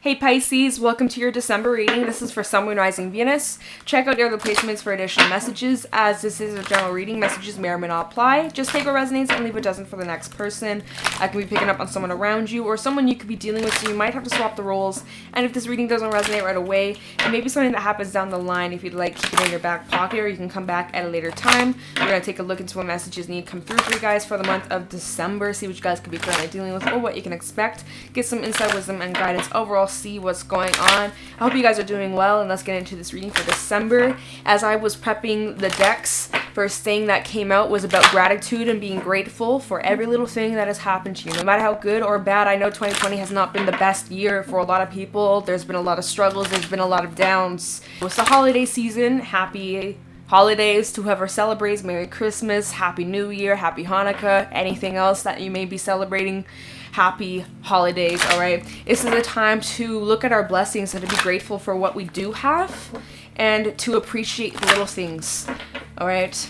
Hey Pisces, welcome to your December reading. This is for Sun, Moon, Rising, Venus. Check out your other placements for additional messages. As this is a general reading, messages may or may not apply. Just take what resonates and leave what doesn't for the next person. I can be picking up on someone around you or someone you could be dealing with, so you might have to swap the roles. And if this reading doesn't resonate right away, it may be something that happens down the line. If you'd like, keep it in your back pocket, or you can come back at a later time. We're going to take a look into what messages need to come through for you guys for the month of December. See what you guys could be currently dealing with or what you can expect. Get some insight, wisdom, and guidance. Overall, see what's going on. I hope you guys are doing well, and let's get into this reading for December. As I was prepping the decks, first thing that came out was about gratitude and being grateful for every little thing that has happened to you, no matter how good or bad. I know 2020 has not been the best year for a lot of people. There's been a lot of struggles, there's been a lot of downs. It's the holiday season. Happy holidays to whoever celebrates. Merry Christmas, Happy New Year, Happy Hanukkah, anything else that you may be celebrating. Happy holidays, all right? This is a time to look at our blessings and to be grateful for what we do have and to appreciate the little things, all right?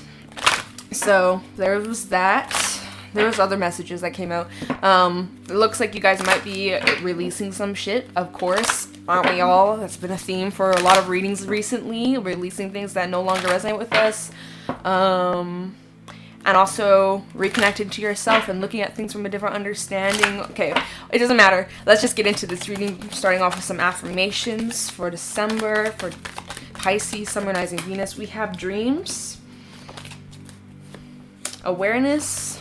So there was that. There was other messages that came out. It looks like you guys might be releasing some shit, of course. Aren't we all? That's been a theme for a lot of readings recently, releasing things that no longer resonate with us. And also reconnecting to yourself and looking at things from a different understanding. Okay, it doesn't matter. Let's just get into this reading, starting off with some affirmations for December, for Pisces, Sun, Moon, Rising, Venus. We have dreams, awareness,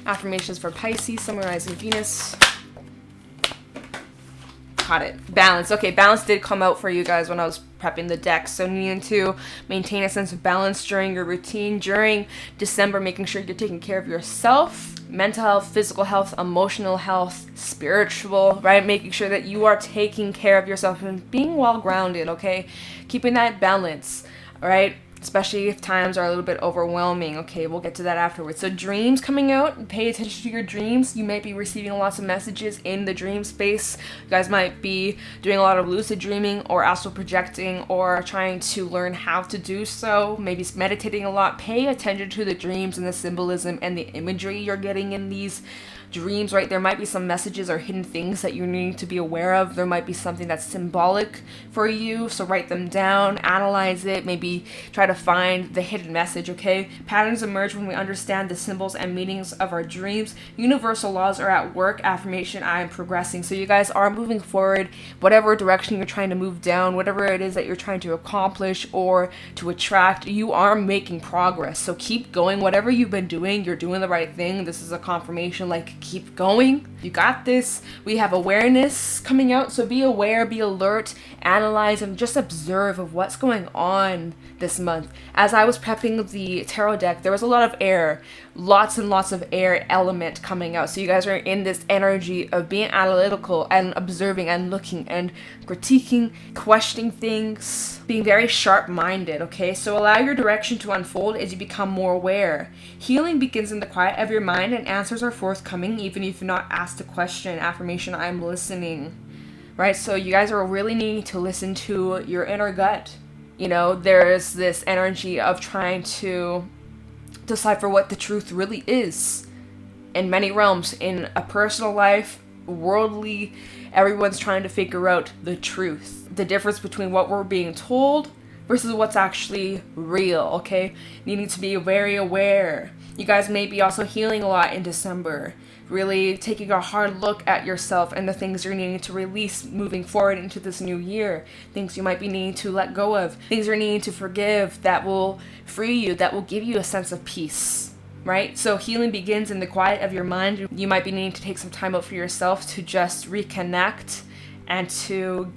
affirmations for Pisces, Sun, Moon, Rising, Venus. Got it. Balance. Okay, balance did come out for you guys when I was prepping the deck. So needing to maintain a sense of balance during your routine during December, making sure you're taking care of yourself, mental health, physical health, emotional health, spiritual, right? Making sure that you are taking care of yourself and being well grounded, okay? Keeping that balance, all right? Especially if times are a little bit overwhelming. Okay, we'll get to that afterwards. So dreams coming out. Pay attention to your dreams. You might be receiving lots of messages in the dream space. You guys might be doing a lot of lucid dreaming or astral projecting or trying to learn how to do so. Maybe meditating a lot. Pay attention to the dreams and the symbolism and the imagery you're getting in these dreams, right? There might be some messages or hidden things that you need to be aware of. There might be something that's symbolic for you, so write them down, analyze it, maybe try to find the hidden message, okay? Patterns emerge when we understand the symbols and meanings of our dreams. Universal laws are at work. Affirmation, I am progressing. So you guys are moving forward, whatever direction you're trying to move down, whatever it is that you're trying to accomplish or to attract, you are making progress. So keep going. Whatever you've been doing, you're doing the right thing. This is a confirmation, like, keep going. You got this. We have awareness coming out, so be aware, be alert, analyze, and just observe of what's going on this month. As I was prepping the tarot deck, there was a lot of air, lots and lots of air element coming out. So you guys are in this energy of being analytical and observing and looking and critiquing, questioning things, being very sharp-minded, okay? So allow your direction to unfold as you become more aware. Healing begins in the quiet of your mind, and answers are forthcoming even if you're not asked a question. Affirmation, I'm listening, right? So you guys are really needing to listen to your inner gut. You know, there's this energy of trying to decipher what the truth really is in many realms, in a personal life, worldly. Everyone's trying to figure out the truth, the difference between what we're being told versus what's actually real, okay? You need to be very aware. You guys may be also healing a lot in December, really taking a hard look at yourself and the things you're needing to release moving forward into this new year. Things you might be needing to let go of. Things you're needing to forgive that will free you, that will give you a sense of peace, right? So healing begins in the quiet of your mind. You might be needing to take some time out for yourself to just reconnect and to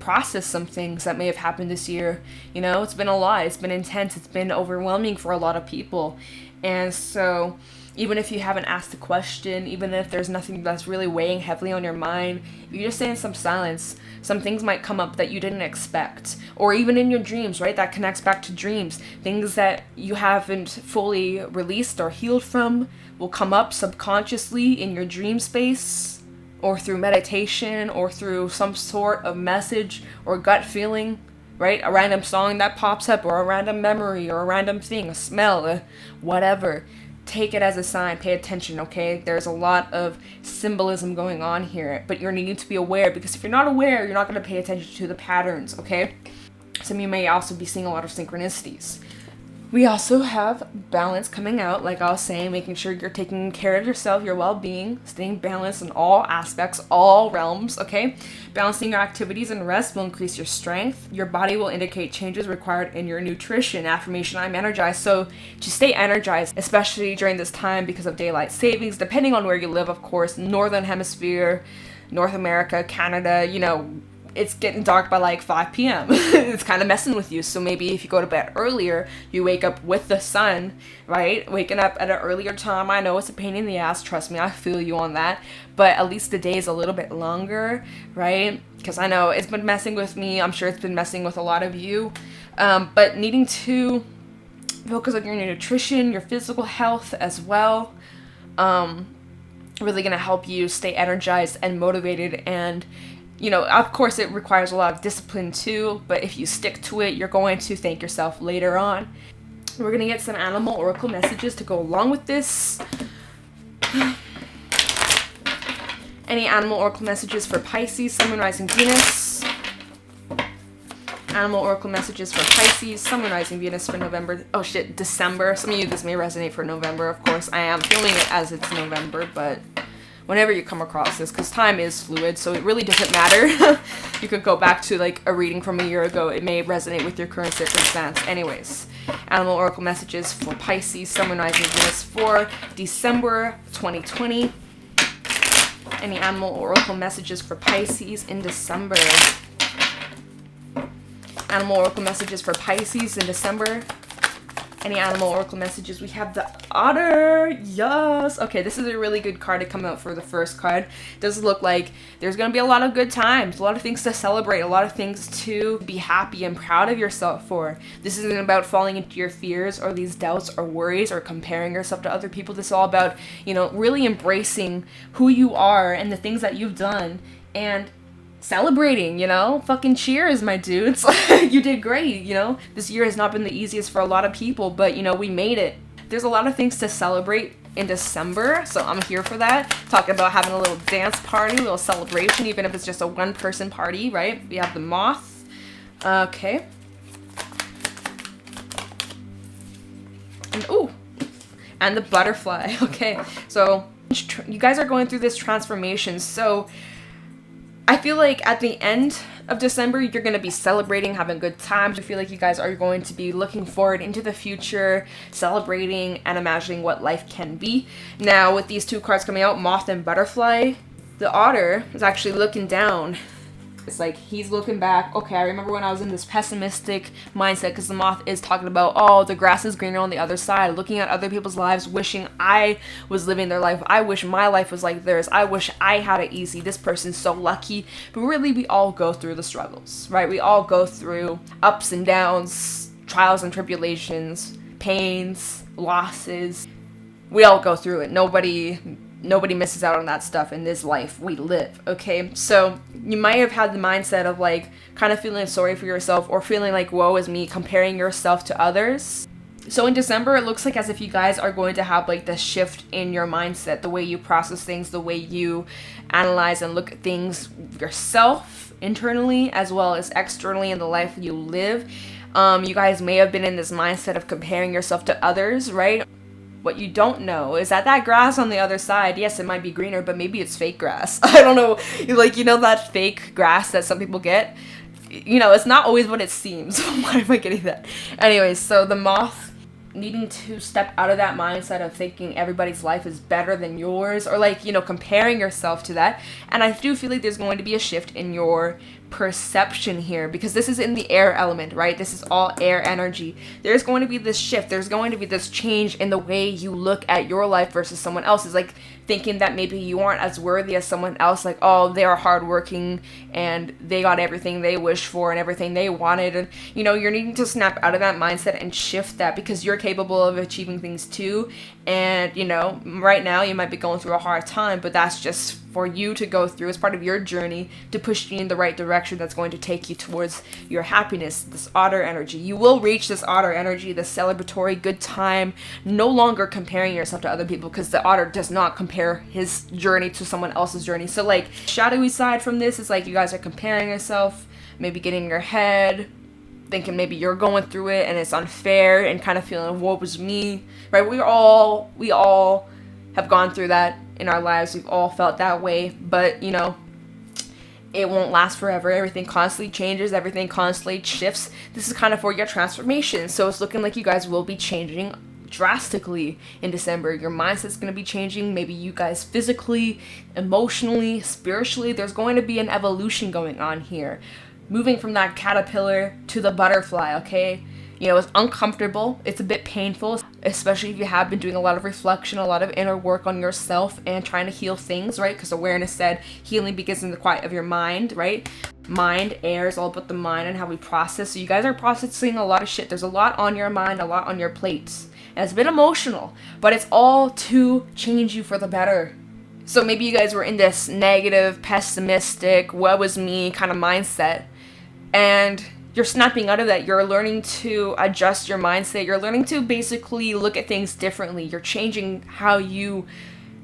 process some things that may have happened this year. You know, it's been a lot. It's been intense. It's been overwhelming for a lot of people. And so even if you haven't asked a question, even if there's nothing that's really weighing heavily on your mind, if you just stay in some silence, some things might come up that you didn't expect. Or even in your dreams, right? That connects back to dreams. Things that you haven't fully released or healed from will come up subconsciously in your dream space, or through meditation, or through some sort of message or gut feeling, right? A random song that pops up, or a random memory, or a random thing, a smell, whatever. take it as a sign. Pay attention, okay? There's a lot of symbolism going on here, but you're needing to be aware, because if you're not aware, you're not going to pay attention to the patterns, okay? Some of you may also be seeing a lot of synchronicities. We also have balance coming out, like I was saying, making sure you're taking care of yourself, your well-being, staying balanced in all aspects, all realms, okay? Balancing your activities and rest will increase your strength. Your body will indicate changes required in your nutrition. Affirmation, I'm energized. So to stay energized, especially during this time because of daylight savings, depending on where you live, of course, Northern Hemisphere, North America, Canada, you know, it's getting dark by like 5 p.m. It's kind of messing with you. So maybe if you go to bed earlier, you wake up with the sun, right? Waking up at an earlier time. I know it's a pain in the ass. Trust me, I feel you on that. But at least the day is a little bit longer, right? Because I know it's been messing with me. I'm sure it's been messing with a lot of you. But needing to focus on your nutrition, your physical health as well. Really going to help you stay energized and motivated. And you know, of course, it requires a lot of discipline too, but if you stick to it, you're going to thank yourself later on. We're going to get some animal oracle messages to go along with this. Any animal oracle messages for Pisces, Sun, Moon, Rising, Venus? Animal oracle messages for Pisces, Sun, Moon, Rising, Venus for November. Oh shit, December. Some of you, this may resonate for November, of course. I am filming it as it's November, but whenever you come across this, because time is fluid, so it really doesn't matter. You could go back to like a reading from a year ago. It may resonate with your current circumstance. Anyways, animal oracle messages for Pisces, Sun, Moon, Rising, Venus for December 2020. Any animal oracle messages for Pisces in December? Animal oracle messages for Pisces in December. Any animal oracle messages? We have the otter. Yes. Okay, this is a really good card to come out for the first card. It does look like there's going to be a lot of good times, a lot of things to celebrate, a lot of things to be happy and proud of yourself for. This isn't about falling into your fears or these doubts or worries or comparing yourself to other people. This is all about, you know, really embracing who you are and the things that you've done and celebrating, you know? Fucking cheers, my dudes. You did great, you know? This year has not been the easiest for a lot of people, but, you know, we made it. There's a lot of things to celebrate in December, so I'm here for that. Talking about having a little dance party, a little celebration, even if it's just a one-person party, right? We have the moth. Okay. And, ooh. And the butterfly. Okay. So, you guys are going through this transformation, so I feel like at the end of December, you're going to be celebrating, having good times. I feel like you guys are going to be looking forward into the future, celebrating and imagining what life can be. Now, with these two cards coming out, Moth and Butterfly, the otter is actually looking down. It's like he's looking back. Okay, I remember when I was in this pessimistic mindset, because the moth is talking about, oh, the grass is greener on the other side, looking at other people's lives, wishing I was living their life. I wish my life was like theirs. I wish I had it easy. This person's so lucky. But really, we all go through the struggles, right? We all go through ups and downs, trials and tribulations, pains, losses. We all go through it. Nobody misses out on that stuff in this life we live, okay? So you might have had the mindset of like kind of feeling sorry for yourself or feeling like woe is me, comparing yourself to others. So in December, it looks like as if you guys are going to have like this shift in your mindset, the way you process things, the way you analyze and look at things yourself internally as well as externally in the life you live. You guys may have been in this mindset of comparing yourself to others, right? What you don't know is that grass on the other side, yes, it might be greener, but maybe it's fake grass. I don't know. Like, you know that fake grass that some people get? You know, it's not always what it seems. Why am I getting that? Anyways, so the moth needing to step out of that mindset of thinking everybody's life is better than yours or like, you know, comparing yourself to that. And I do feel like there's going to be a shift in your perception here because this is in the air element, right? This is all air energy. There's going to be this shift. There's going to be this change in the way you look at your life versus someone else's. Like thinking that maybe you aren't as worthy as someone else. Like, oh, they are hardworking and they got everything they wished for and everything they wanted. And, you know, you're needing to snap out of that mindset and shift that because you're capable of achieving things too. And, you know, right now you might be going through a hard time, but that's just for you to go through. It's part of your journey to push you in the right direction that's going to take you towards your happiness, this otter energy. You will reach this otter energy, this celebratory good time, no longer comparing yourself to other people, because the otter does not compare his journey to someone else's journey. So like, shadowy side from this is like you guys are comparing yourself, maybe getting in your head, thinking maybe you're going through it and it's unfair, and kind of feeling, woe was me, right? We all have gone through that in our lives. We've all felt that way, but you know, it won't last forever. Everything constantly changes, everything constantly shifts. This is kind of for your transformation. So it's looking like you guys will be changing drastically in December. Your mindset's going to be changing. Maybe you guys physically, emotionally, spiritually, there's going to be an evolution going on here. Moving from that caterpillar to the butterfly, okay? You know, it's uncomfortable. It's a bit painful, especially if you have been doing a lot of reflection, a lot of inner work on yourself and trying to heal things, right? Because awareness said healing begins in the quiet of your mind, right? Mind, air is all about the mind and how we process. So you guys are processing a lot of shit. There's a lot on your mind, a lot on your plates. And it's a bit emotional, but it's all to change you for the better. So maybe you guys were in this negative, pessimistic, woe was me kind of mindset, and you're snapping out of that. You're learning to adjust your mindset. You're learning to basically look at things differently. You're changing how you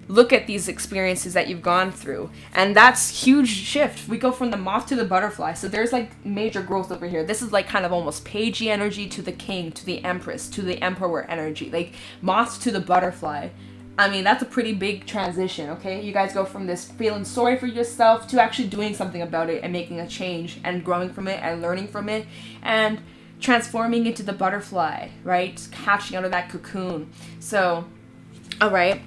look at these experiences that you've gone through. And that's huge shift. We go from the moth to the butterfly. So there's like major growth over here. This is like kind of almost pagey energy to the king, to the empress, to the emperor energy. Like moth to the butterfly. I mean, that's a pretty big transition, okay? You guys go from this feeling sorry for yourself to actually doing something about it and making a change and growing from it and learning from it and transforming into the butterfly, right? Hatching out of that cocoon. So, all right.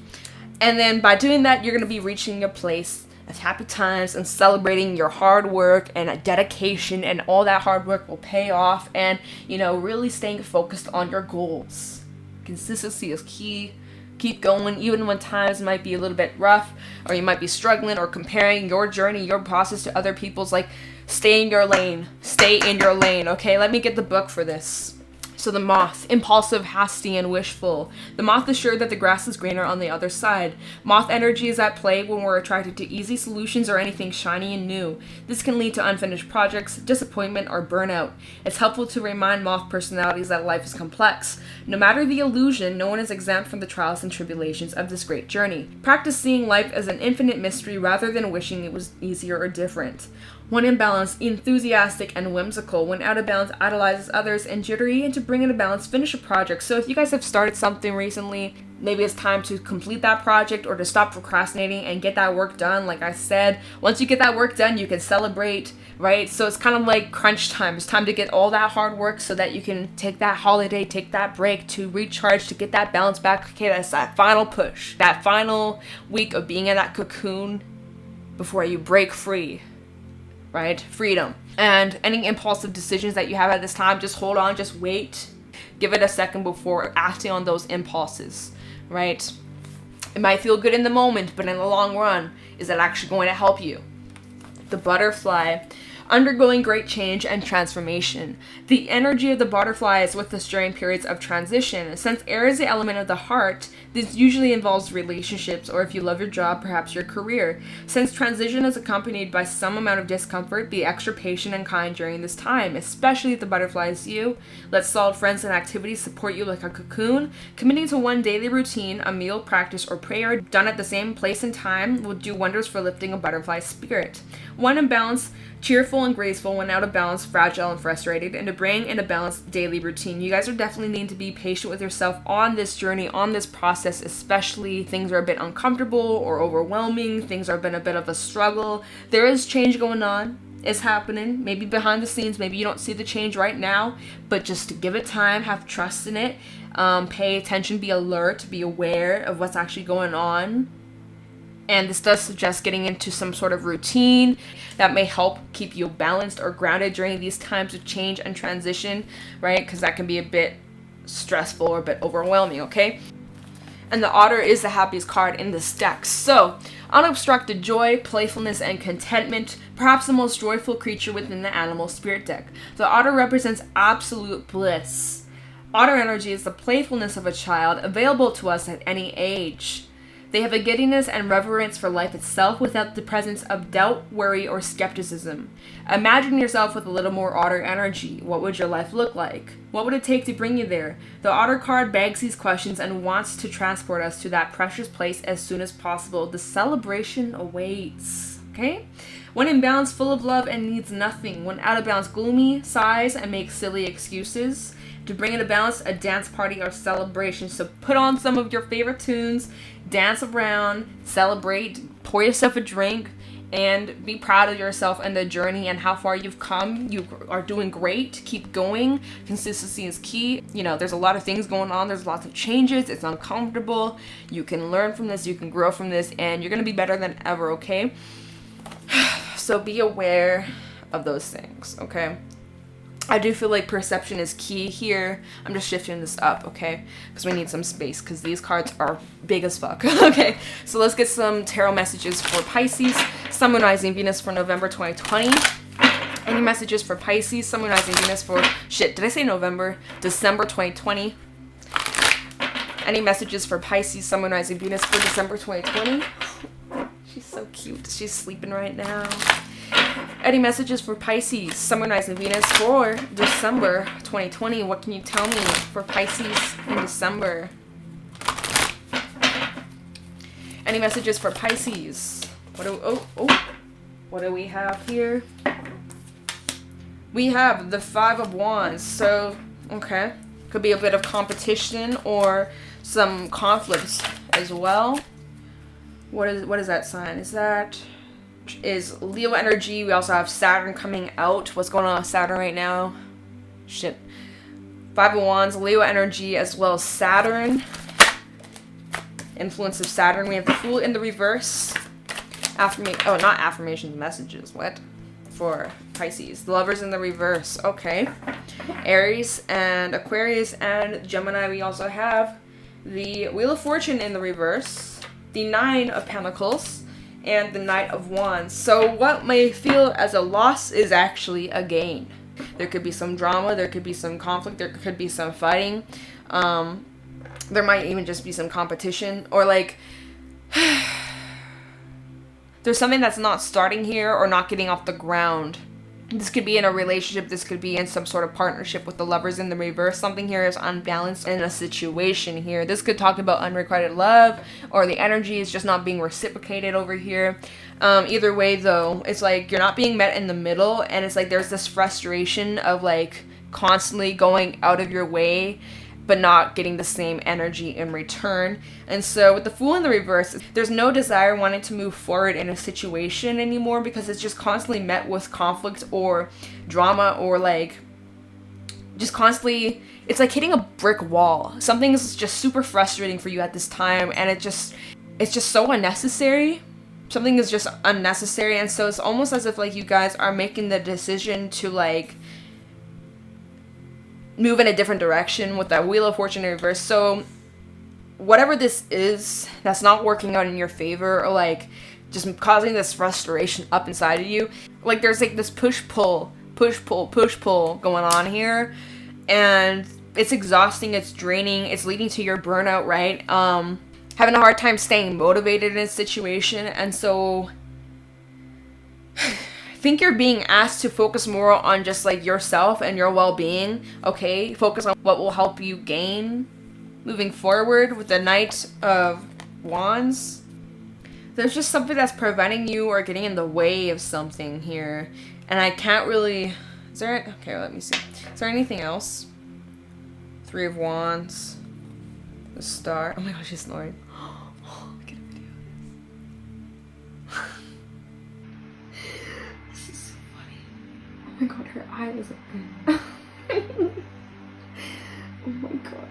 And then by doing that, you're going to be reaching your place of happy times and celebrating your hard work and dedication, and all that hard work will pay off, and, you know, really staying focused on your goals. Consistency is key. Keep going even when times might be a little bit rough, or you might be struggling or comparing your journey, your process to other people's. Like, stay in your lane. Stay in your lane, okay? Let me get the book for this. So the moth, impulsive, hasty, and wishful. The moth is sure that the grass is greener on the other side. Moth energy is at play when we're attracted to easy solutions or anything shiny and new. This can lead to unfinished projects, disappointment, or burnout. It's helpful to remind moth personalities that life is complex. No matter the illusion, no one is exempt from the trials and tribulations of this great journey. Practice seeing life as an infinite mystery rather than wishing it was easier or different. One in balance, enthusiastic and whimsical. When out of balance, idolizes others, and jittery, and to bring into balance, finish a project. So if you guys have started something recently, maybe it's time to complete that project or to stop procrastinating and get that work done. Like I said, once you get that work done, you can celebrate, right? So it's kind of like crunch time. It's time to get all that hard work so that you can take that holiday, take that break to recharge, to get that balance back. Okay, that's that final push, that final week of being in that cocoon before you break free. Right? Freedom. And any impulsive decisions that you have at this time, just hold on, just wait. Give it a second before acting on those impulses, right? It might feel good in the moment, but in the long run, is it actually going to help you? The butterfly, undergoing great change and transformation. The energy of the butterfly is with us during periods of transition. Since air is the element of the heart, this usually involves relationships, or if you love your job, perhaps your career. Since transition is accompanied by some amount of discomfort, be extra patient and kind during this time, especially if the butterfly is you. Let solid friends and activities support you like a cocoon. Committing to one daily routine, a meal, practice, or prayer done at the same place and time will do wonders for lifting a butterfly's spirit. One in balance, cheerful and graceful. When out of balance, fragile and frustrated, and to bring in a balanced daily routine. You guys are definitely need to be patient with yourself on this journey, on this process, especially things are a bit uncomfortable or overwhelming, things are been a bit of a struggle. There is change going on. It's happening, maybe behind the scenes, maybe you don't see the change right now, but just to give it time, have trust in it, pay attention, be alert, be aware of what's actually going on. And this does suggest getting into some sort of routine that may help keep you balanced or grounded during these times of change and transition, right? Because that can be a bit stressful or a bit overwhelming, okay? And the otter is the happiest card in this deck. So, unobstructed joy, playfulness, and contentment, perhaps the most joyful creature within the animal spirit deck. The otter represents absolute bliss. Otter energy is the playfulness of a child, available to us at any age. They have a giddiness and reverence for life itself without the presence of doubt, worry, or skepticism. Imagine yourself with a little more otter energy. What would your life look like? What would it take to bring you there? The otter card begs these questions and wants to transport us to that precious place as soon as possible. The celebration awaits. Okay? When in balance, full of love and needs nothing. When out of balance, gloomy, sighs, and makes silly excuses. To bring it a balance, a dance party or celebration. So put on some of your favorite tunes, dance around, celebrate, pour yourself a drink, and be proud of yourself and the journey and how far you've come. You are doing great. Keep going. Consistency is key. You know, there's a lot of things going on. There's lots of changes. It's uncomfortable. You can learn from this. You can grow from this. And you're going to be better than ever, okay? So be aware of those things, okay? I do feel like perception is key here. I'm just shifting this up, okay? Because we need some space, because these cards are big as fuck. Okay, so let's get some tarot messages for Pisces. Sun, Moon, Rising, Venus for November 2020. Any messages for Pisces? Sun, Moon, Rising, Venus for... Shit, did I say November? December 2020. Any messages for Pisces? Sun, Moon, Rising, Venus for December 2020. She's so cute. She's sleeping right now. Any messages for Pisces, Sun, Moon, Rising, Venus for December 2020? What can you tell me for Pisces in December? Any messages for Pisces? What do we have here? We have the Five of Wands. So, okay. Could be a bit of competition or some conflicts as well. What is that sign? Is Leo energy. We also have Saturn coming out. What's going on with Saturn right now? Shit. Five of Wands, Leo energy, as well as Saturn. Influence of Saturn. We have the Fool in the reverse. Not affirmations, messages. What? For Pisces. The Lovers in the reverse. Okay. Aries and Aquarius and Gemini. We also have the Wheel of Fortune in the reverse. The Nine of Pentacles. And the Knight of Wands. So what may feel as a loss is actually a gain. There could be some drama, there could be some conflict, there could be some fighting. There might even just be some competition. Or like, there's something that's not starting here or not getting off the ground. This could be in a relationship, this could be in some sort of partnership with the Lovers in the reverse. Something here is unbalanced in a situation here. This could talk about unrequited love, or the energy is just not being reciprocated over here. Either way though, it's like you're not being met in the middle, and it's like there's this frustration of like constantly going out of your way but not getting the same energy in return. And so with the Fool in the reverse, there's no desire wanting to move forward in a situation anymore, because it's just constantly met with conflict or drama, or like just constantly, it's like hitting a brick wall. Something is just super frustrating for you at this time, and it's just so unnecessary. Something is just unnecessary, and so it's almost as if like you guys are making the decision to like move in a different direction with that Wheel of Fortune in reverse. So whatever this is that's not working out in your favor, or like just causing this frustration up inside of you, like there's like this push pull going on here, and it's exhausting, it's draining, it's leading to your burnout, right? Having a hard time staying motivated in a situation. And so I think you're being asked to focus more on just like yourself and your well-being, okay? Focus on what will help you gain moving forward with the Knight of Wands. There's just something that's preventing you or getting in the way of something here. And I can't really... Okay, let me see. Is there anything else? Three of Wands. The Star. Oh my gosh, she's snoring. Get a video of this. This is so funny. Oh my god, her eye is open. Oh my god.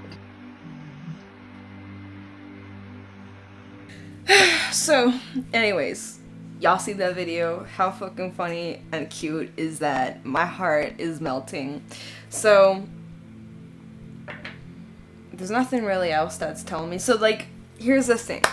So, anyways, y'all see that video? How fucking funny and cute is that? My heart is melting. So, there's nothing really else that's telling me. So, like, here's the thing.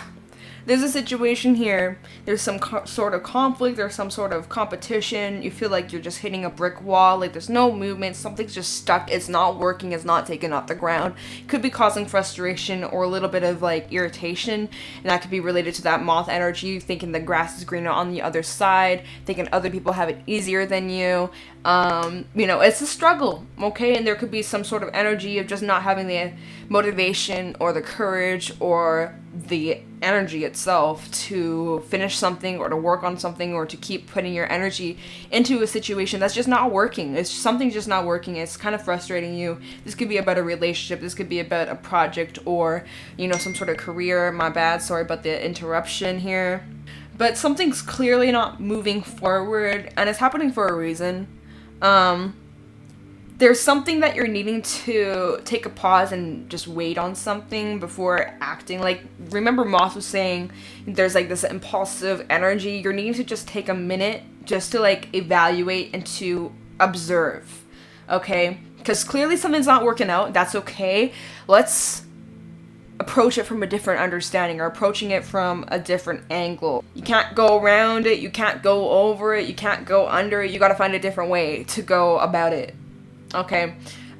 there's a situation here, there's some sort of conflict, there's some sort of competition, you feel like you're just hitting a brick wall, like there's no movement, something's just stuck, it's not working, it's not taken off the ground. Could be causing frustration or a little bit of like irritation, and that could be related to that moth energy, thinking the grass is greener on the other side, thinking other people have it easier than you. You know, it's a struggle, okay? And there could be some sort of energy of just not having the motivation or the courage or the energy itself to finish something or to work on something or to keep putting your energy into a situation that's just not working. It's something just not working. It's kind of frustrating you. This could be about a relationship. This could be about a project or, you know, some sort of career. My bad. Sorry about the interruption here. But something's clearly not moving forward, and it's happening for a reason. There's something that you're needing to take a pause and just wait on something before acting. Like, remember Moth was saying there's like this impulsive energy. You're needing to just take a minute just to like evaluate and to observe, okay? Because clearly something's not working out. That's okay. Let's approach it from a different understanding or approaching it from a different angle. You can't go around it. You can't go over it. You can't go under it. You got to find a different way to go about it. Okay,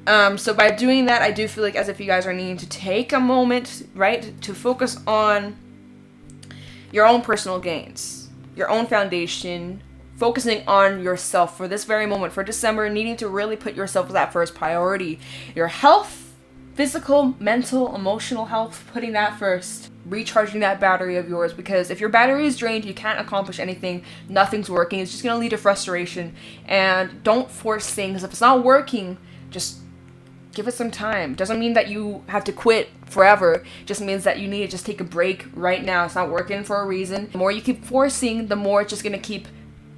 so by doing that, I do feel like as if you guys are needing to take a moment, right, to focus on your own personal gains, your own foundation, focusing on yourself for this very moment, for December, needing to really put yourself as that first priority. Your health, physical, mental, emotional health, putting that first, recharging that battery of yours, because if your battery is drained, you can't accomplish anything, nothing's working, it's just going to lead to frustration. And don't force things. If it's not working, just give it some time. Doesn't mean that you have to quit forever. It just means that you need to just take a break right now. It's not working for a reason. The more you keep forcing, the more it's just going to keep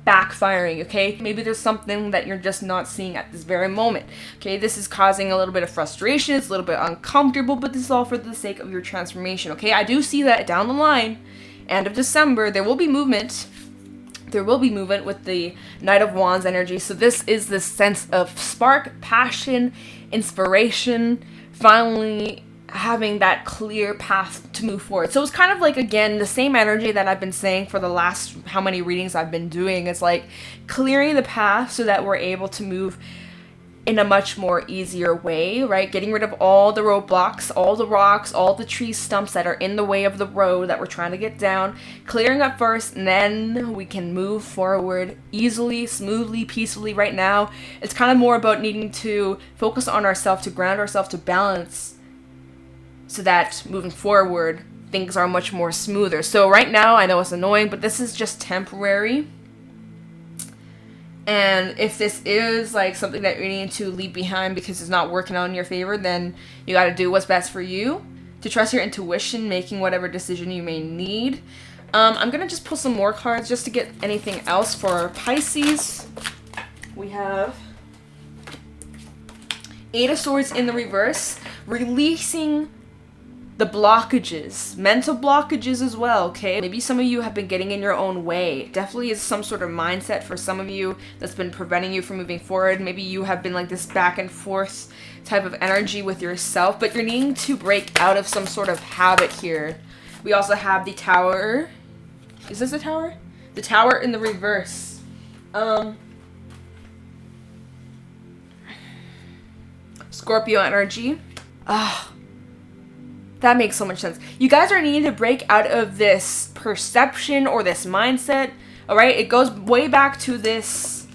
backfiring, okay? Maybe there's something that you're just not seeing at this very moment, okay? This is causing a little bit of frustration, it's a little bit uncomfortable, but this is all for the sake of your transformation, okay? I do see that down the line, end of December, there will be movement. There will be movement with the Knight of Wands energy, so this is this sense of spark, passion, inspiration, finally having that clear path to move forward. So it's kind of like, again, the same energy that I've been saying for the last how many readings I've been doing. It's like clearing the path so that we're able to move in a much more easier way, right? Getting rid of all the roadblocks, all the rocks, all the tree stumps that are in the way of the road that we're trying to get down, clearing up first, and then we can move forward easily, smoothly, peacefully. Right now, it's kind of more about needing to focus on ourselves, to ground ourselves, to balance, so that moving forward, things are much more smoother. So right now, I know it's annoying, but this is just temporary. And if this is like something that you're needing to leave behind because it's not working out in your favor, then you got to do what's best for you. To trust your intuition, making whatever decision you may need. I'm going to just pull some more cards just to get anything else for Pisces. We have Eight of Swords in the reverse. Releasing the blockages, mental blockages as well, okay? Maybe some of you have been getting in your own way. Definitely is some sort of mindset for some of you that's been preventing you from moving forward. Maybe you have been like this back and forth type of energy with yourself, but you're needing to break out of some sort of habit here. We also have the Tower. Is this the Tower? The Tower in the reverse. Scorpio energy. That makes so much sense. You guys are needing to break out of this perception or this mindset, all right? It goes way back to this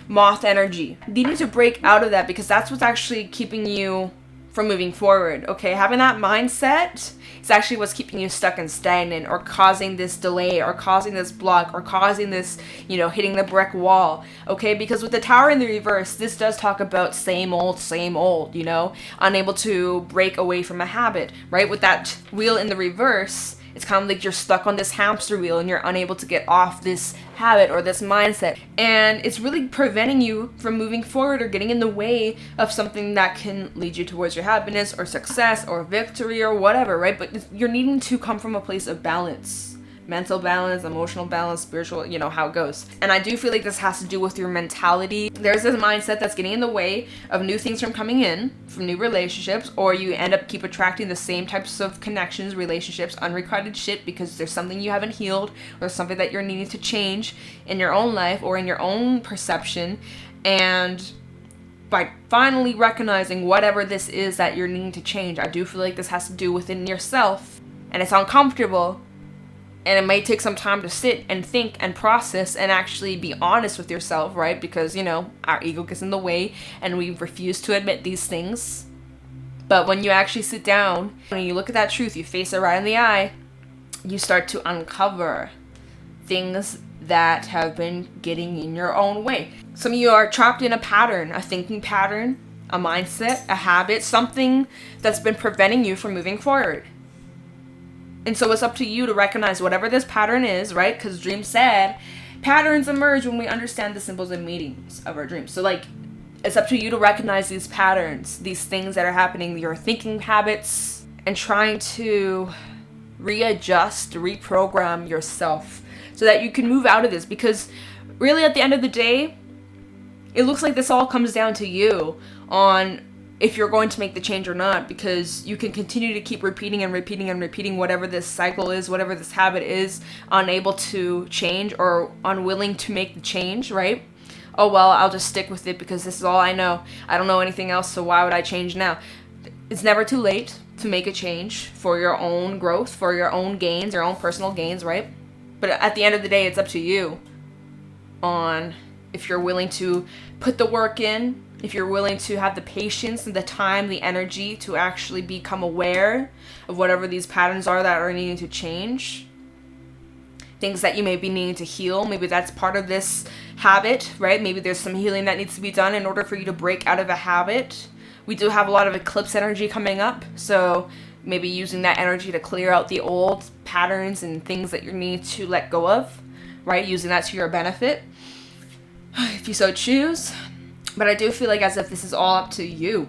moth energy. You need to break out of that because that's what's actually keeping you from moving forward, okay? Having that mindset is actually what's keeping you stuck and stagnant or causing this delay or causing this block or causing this, you know, hitting the brick wall, okay? Because with the Tower in the reverse, this does talk about same old, you know, unable to break away from a habit, right? With that wheel in the reverse, it's kind of like you're stuck on this hamster wheel and you're unable to get off this habit or this mindset. And it's really preventing you from moving forward or getting in the way of something that can lead you towards your happiness or success or victory or whatever, right? But you're needing to come from a place of balance. mental balance, emotional balance, spiritual, you know how it goes. And I do feel like this has to do with your mentality. There's this mindset that's getting in the way of new things from coming in, from new relationships, or you end up keep attracting the same types of connections, relationships, unrequited shit, because there's something you haven't healed, or something that you're needing to change in your own life or in your own perception. And by finally recognizing whatever this is that you're needing to change, I do feel like this has to do within yourself, and it's uncomfortable. And it may take some time to sit and think and process and actually be honest with yourself, right? Because, you know, our ego gets in the way and we refuse to admit these things. But when you actually sit down and you look at that truth, you face it right in the eye, you start to uncover things that have been getting in your own way. Some of you are trapped in a pattern, a thinking pattern, a mindset, a habit, something that's been preventing you from moving forward. And so it's up to you to recognize whatever this pattern is, right? Because Dream said patterns emerge when we understand the symbols and meanings of our dreams. So like, it's up to you to recognize these patterns, these things that are happening, your thinking habits, and trying to readjust, reprogram yourself so that you can move out of this. Because really at the end of the day, it looks like this all comes down to you on if you're going to make the change or not, because you can continue to keep repeating and repeating and repeating whatever this cycle is, whatever this habit is, unable to change or unwilling to make the change, right? Oh, well, I'll just stick with it because this is all I know. I don't know anything else, so why would I change now? It's never too late to make a change for your own growth, for your own gains, your own personal gains, right? But at the end of the day, it's up to you on if you're willing to put the work in, if you're willing to have the patience and the time, the energy to actually become aware of whatever these patterns are that are needing to change. Things that you may be needing to heal. Maybe that's part of this habit, right? Maybe there's some healing that needs to be done in order for you to break out of a habit. We do have a lot of eclipse energy coming up, so maybe using that energy to clear out the old patterns and things that you need to let go of, right? Using that to your benefit, if you so choose. But I do feel like as if this is all up to you.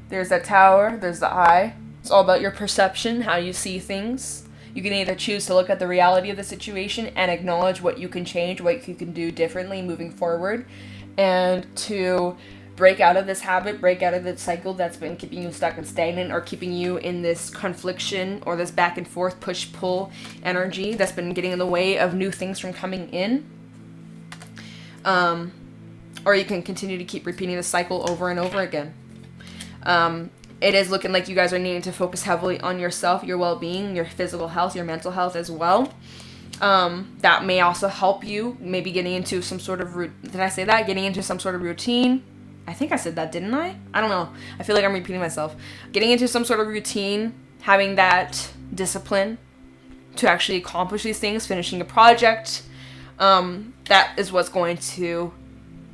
There's that tower, there's the eye. It's all about your perception, how you see things. You can either choose to look at the reality of the situation and acknowledge what you can change, what you can do differently moving forward, and to break out of this habit, break out of the cycle that's been keeping you stuck and stagnant, or keeping you in this confliction or this back and forth push-pull energy that's been getting in the way of new things from coming in. Or you can continue to keep repeating the cycle over and over again. It is looking like you guys are needing to focus heavily on yourself, your well-being, your physical health, your mental health as well. That may also help you, maybe getting into some sort of, did I say that? Getting into some sort of routine. I think I said that, didn't I? I don't know. I feel like I'm repeating myself. Getting into some sort of routine, having that discipline to actually accomplish these things, finishing a project. That is what's going to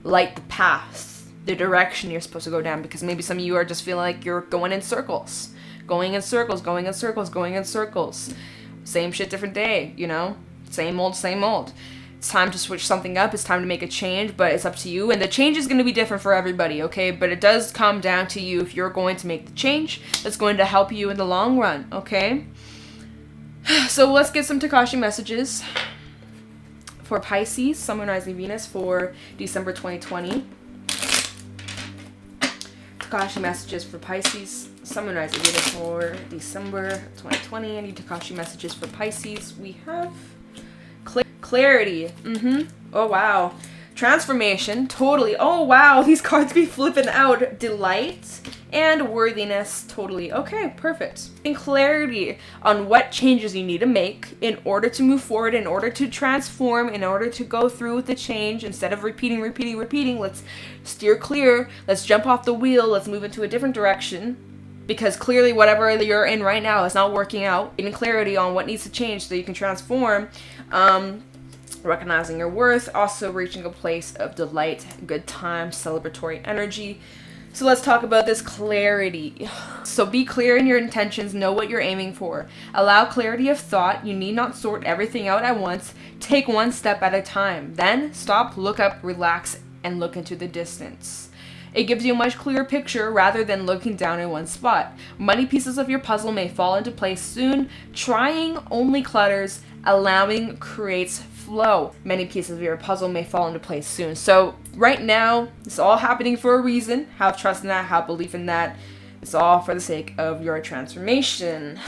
light the path, the direction you're supposed to go down, because maybe some of you are just feeling like you're going in circles. Going in circles, going in circles, going in circles. Same shit, different day, you know? Same old, same old. It's time to switch something up. It's time to make a change, but it's up to you. And the change is going to be different for everybody, okay? But it does come down to you if you're going to make the change that's going to help you in the long run, okay? So let's get some Tikashi messages for Pisces, Sun, Moon, Rising, Venus for December 2020. Tikashi messages for Pisces, Sun, Moon, Rising, Venus for December 2020. Any Tikashi messages for Pisces? We have clarity. Oh, wow. Transformation. Totally. Oh, wow. These cards be flipping out. Delight and worthiness. Totally. Okay, perfect. And clarity on what changes you need to make in order to move forward, in order to transform, in order to go through with the change. Instead of repeating, let's steer clear. Let's jump off the wheel. Let's move into a different direction. Because clearly whatever you're in right now is not working out. Getting clarity on what needs to change so you can transform. Recognizing your worth. Also reaching a place of delight, good time, celebratory energy. So let's talk about this clarity. So be clear in your intentions. Know what you're aiming for. Allow clarity of thought. You need not sort everything out at once. Take one step at a time. Then stop, look up, relax, and look into the distance. It gives you a much clearer picture rather than looking down in one spot. Many pieces of your puzzle may fall into place soon. Trying only clutters, allowing creates flow. Many pieces of your puzzle may fall into place soon. So right now, it's all happening for a reason. Have trust in that, have belief in that. It's all for the sake of your transformation.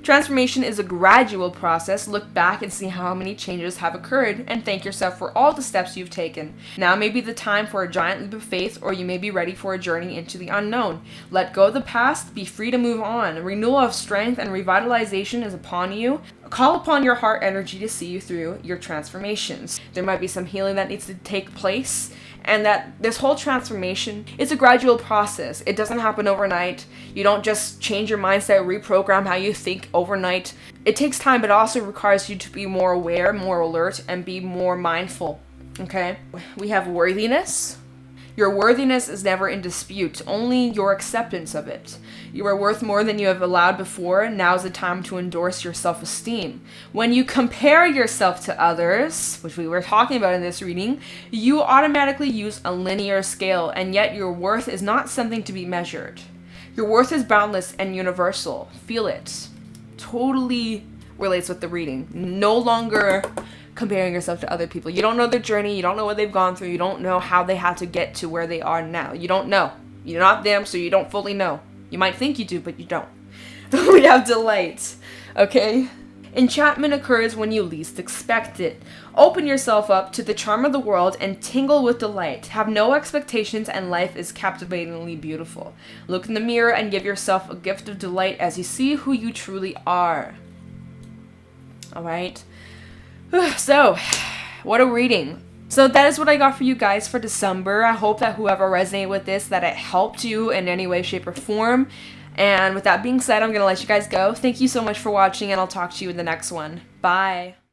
Transformation is a gradual process. Look back and see how many changes have occurred and thank yourself for all the steps you've taken. Now may be the time for a giant leap of faith, or you may be ready for a journey into the unknown. Let go of the past, be free to move on. A renewal of strength and revitalization is upon you. Call upon your heart energy to see you through your transformations. There might be some healing that needs to take place, and that this whole transformation is a gradual process. It doesn't happen overnight. You don't just change your mindset, reprogram how you think overnight. It takes time, but also requires you to be more aware, more alert, and be more mindful. Okay? We have worthiness. Your worthiness is never in dispute, only your acceptance of it. You are worth more than you have allowed before. Now's the time to endorse your self-esteem. When you compare yourself to others, which we were talking about in this reading, you automatically use a linear scale, and yet your worth is not something to be measured. Your worth is boundless and universal. Feel it. Totally relates with the reading. No longer comparing yourself to other people. You don't know their journey. You don't know what they've gone through. You don't know how they had to get to where they are now. You don't know. You're not them, so you don't fully know. You might think you do, but you don't. We have delight. Okay? Enchantment occurs when you least expect it. Open yourself up to the charm of the world and tingle with delight. Have no expectations and life is captivatingly beautiful. Look in the mirror and give yourself a gift of delight as you see who you truly are. Alright? So, what a reading. So that is what I got for you guys for December. I hope that whoever resonated with this, that it helped you in any way, shape, or form. And with that being said, I'm going to let you guys go. Thank you so much for watching, and I'll talk to you in the next one. Bye.